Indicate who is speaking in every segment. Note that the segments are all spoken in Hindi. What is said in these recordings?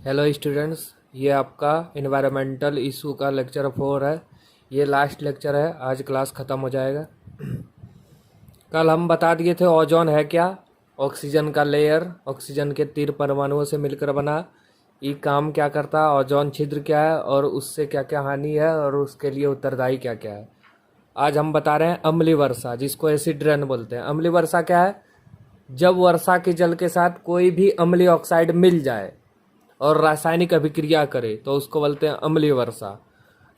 Speaker 1: हेलो स्टूडेंट्स, ये आपका इन्वायरमेंटल इशू का लेक्चर 4 है। ये लास्ट लेक्चर है, आज क्लास ख़त्म हो जाएगा। कल हम बता दिए थे ओजोन है क्या। ऑक्सीजन का लेयर ऑक्सीजन के 3 परमाणुओं से मिलकर बना। ये काम क्या करता है, ओजोन छिद्र क्या है और उससे क्या क्या हानि है और उसके लिए उत्तरदायी क्या क्या है। आज हम बता रहे हैं अम्लीय वर्षा, जिसको एसिड रेन बोलते हैं। अम्लीय वर्षा क्या है? जब वर्षा के जल के साथ कोई भी अम्लीय ऑक्साइड मिल जाए और रासायनिक अभिक्रिया करे तो उसको बोलते हैं अम्लीय वर्षा।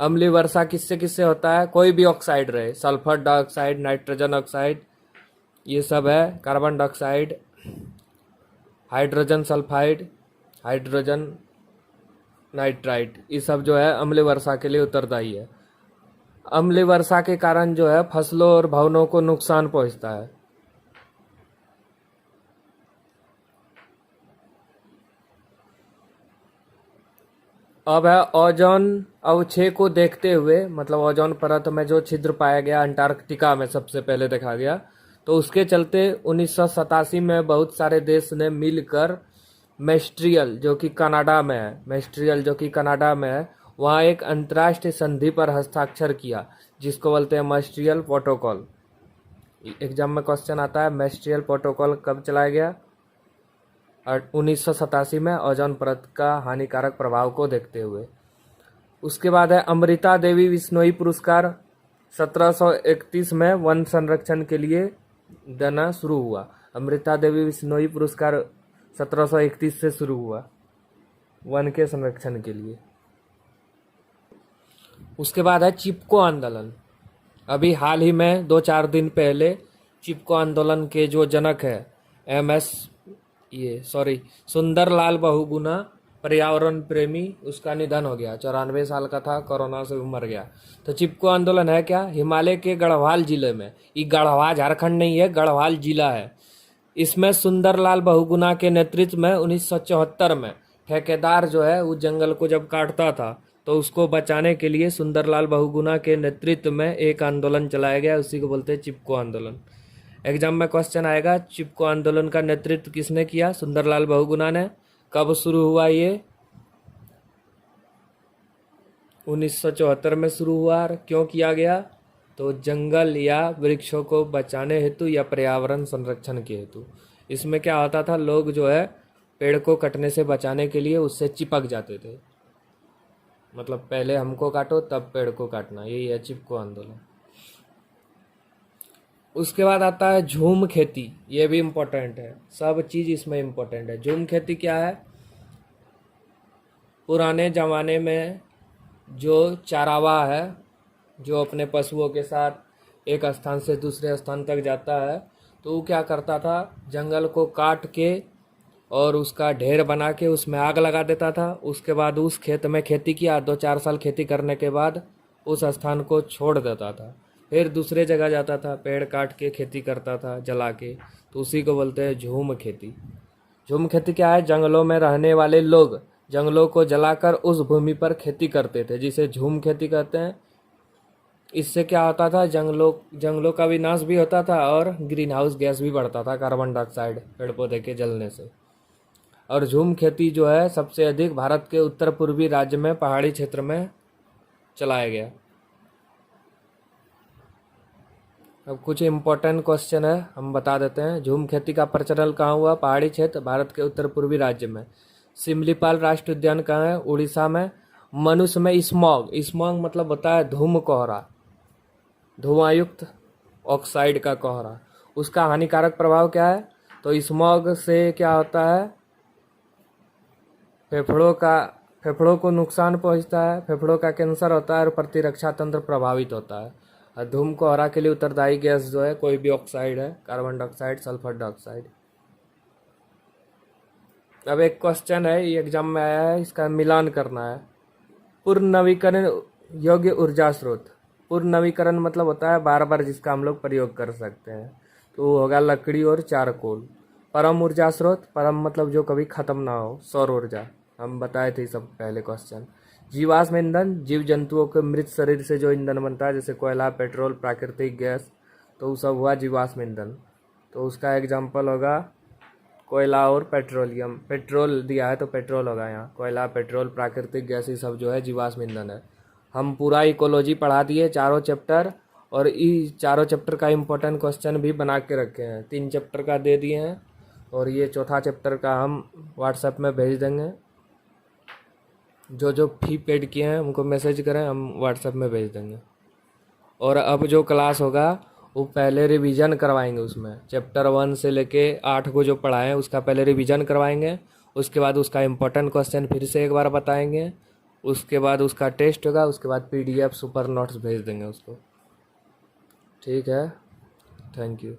Speaker 1: अम्लीय वर्षा किससे किससे होता है? कोई भी ऑक्साइड रहे, सल्फर डाइऑक्साइड, नाइट्रोजन ऑक्साइड, ये सब है, carbon dioxide, hydrogen sulphide, hydrogen nitrite, ये सब जो है अम्लीय वर्षा के लिए उत्तरदायी है। अम्लीय वर्षा के कारण जो है फसलों और भवनों को नुकसान पहुंचता है। अब है ओजोन अवक्षय को देखते हुए, मतलब ओजोन परत में जो छिद्र पाया गया अंटार्कटिका में सबसे पहले देखा गया, तो उसके चलते 1987 में बहुत सारे देश ने मिलकर मेस्ट्रियल जो कि कनाडा में है, वहाँ एक अंतर्राष्ट्रीय संधि पर हस्ताक्षर किया, जिसको बोलते हैं मेस्ट्रियल प्रोटोकॉल। एग्जाम में क्वेश्चन आता है मेस्ट्रियल प्रोटोकॉल कब चलाया गया? 1987 में, ओजोन परत का हानिकारक प्रभाव को देखते हुए। उसके बाद है अमृता देवी बिश्नोई पुरस्कार, 1731 में वन संरक्षण के लिए देना शुरू हुआ। अमृता देवी बिश्नोई पुरस्कार 1731 से शुरू हुआ वन के संरक्षण के लिए। उसके बाद है चिपको आंदोलन। अभी हाल ही में 2-4 दिन पहले चिपको आंदोलन के जो जनक है सुंदरलाल बहुगुणा, पर्यावरण प्रेमी, उसका निधन हो गया। 94 साल का था, कोरोना से मर गया। तो चिपको आंदोलन है क्या? हिमालय के गढ़वाल जिले में, ये गढ़वा झारखंड नहीं है, गढ़वाल जिला है। इसमें सुंदरलाल बहुगुणा के नेतृत्व में 1974 में ठेकेदार जो है उस जंगल को जब काटता था, तो उसको बचाने के लिए सुंदरलाल बहुगुणा के नेतृत्व में एक आंदोलन चलाया गया, उसी को बोलते हैं चिपको आंदोलन। एग्जाम में क्वेश्चन आएगा, चिपको आंदोलन का नेतृत्व किसने किया? सुंदरलाल बहुगुणा ने। कब शुरू हुआ ये? 1974 में शुरू हुआ। क्यों किया गया? तो जंगल या वृक्षों को बचाने हेतु या पर्यावरण संरक्षण के हेतु। इसमें क्या होता था, लोग जो है पेड़ को कटने से बचाने के लिए उससे चिपक जाते थे, मतलब पहले हमको काटो तब पेड़ को काटना, यही है चिपको आंदोलन। उसके बाद आता है झूम खेती, ये भी इम्पोर्टेंट है, सब चीज़ इसमें इम्पोर्टेंट है। झूम खेती क्या है? पुराने ज़माने में जो चारावा है, जो अपने पशुओं के साथ एक स्थान से दूसरे स्थान तक जाता है, तो वो क्या करता था, जंगल को काट के और उसका ढेर बना के उसमें आग लगा देता था। उसके बाद उस खेत में खेती किया, 2-4 साल खेती करने के बाद उस स्थान को छोड़ देता था, फिर दूसरे जगह जाता था, पेड़ काट के खेती करता था जला के, तो उसी को बोलते हैं झूम खेती। झूम खेती क्या है? जंगलों में रहने वाले लोग जंगलों को जलाकर उस भूमि पर खेती करते थे, जिसे झूम खेती कहते हैं। इससे क्या होता था, जंगलों का विनाश भी होता था और ग्रीन हाउस गैस भी बढ़ता था, कार्बन डाइऑक्साइड पेड़ पौधे के जलने से। और झूम खेती जो है सबसे अधिक भारत के उत्तर पूर्वी राज्य में पहाड़ी क्षेत्र में चलाया गया। अब कुछ इम्पोर्टेंट क्वेश्चन है, हम बता देते हैं। झूम खेती का प्रचलन कहाँ हुआ? पहाड़ी क्षेत्र, भारत के उत्तर पूर्वी राज्य में। सिमलीपाल राष्ट्रीय उद्यान कहाँ है? उड़ीसा में। मनुष्य में स्मॉग मतलब होता है धूम कोहरा, धुआंयुक्त ऑक्साइड का कोहरा। उसका हानिकारक प्रभाव क्या है? तो स्मॉग से क्या होता है, फेफड़ों को नुकसान पहुंचता है, फेफड़ों का कैंसर होता है और प्रतिरक्षा तंत्र प्रभावित होता है। और धूम कोहरा के लिए उत्तरदायी गैस जो है कोई भी ऑक्साइड है, कार्बन डाइऑक्साइड, सल्फर डाइऑक्साइड। अब एक क्वेश्चन है, ये एग्जाम में आया है, इसका मिलान करना है। पूर्ण नवीकरण योग्य ऊर्जा स्रोत। पूर्ण नवीकरण मतलब होता है बार बार जिसका हम लोग प्रयोग कर सकते हैं, तो वो होगा लकड़ी और चारकोल। परम ऊर्जा स्रोत, परम मतलब जो कभी खत्म ना हो, सौर ऊर्जा, हम बताए थे सब पहले क्वेश्चन। जीवाश्म ईंधन, जीव जंतुओं के मृत शरीर से जो ईंधन बनता है, जैसे कोयला, पेट्रोल, प्राकृतिक गैस, तो वो सब हुआ जीवाश्म ईंधन। तो उसका एग्जाम्पल होगा कोयला और पेट्रोलियम, पेट्रोल दिया है तो पेट्रोल होगा यहाँ, कोयला, पेट्रोल, प्राकृतिक गैस, ये सब जो है जीवाश्म ईंधन है। हम पूरा इकोलॉजी पढ़ा दिए, चारों चैप्टर, और इस चारों चैप्टर का इम्पोर्टेंट क्वेश्चन भी बना के रखे हैं, 3 चैप्टर का दे दिए हैं, और ये चौथा चैप्टर का हम व्हाट्सएप में भेज देंगे। जो जो फी पेड किए हैं उनको मैसेज करें, हम व्हाट्सएप में भेज देंगे। और अब जो क्लास होगा वो पहले रिवीजन करवाएंगे, उसमें चैप्टर 1 से लेके 8 को जो पढ़ाए हैं उसका पहले रिवीजन करवाएंगे, उसके बाद उसका इम्पोर्टेंट क्वेश्चन फिर से एक बार बताएंगे, उसके बाद उसका टेस्ट होगा, उसके बाद PDF सुपर नोट्स भेज देंगे उसको। ठीक है, थैंक यू।